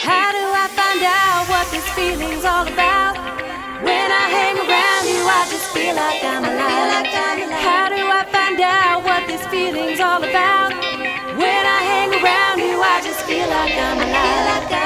How do I find out what this feeling's all about? When I hang around you, I just feel like I'm alive. How do I find out what this feeling's all about? When I hang around you, I just feel like I'm alive.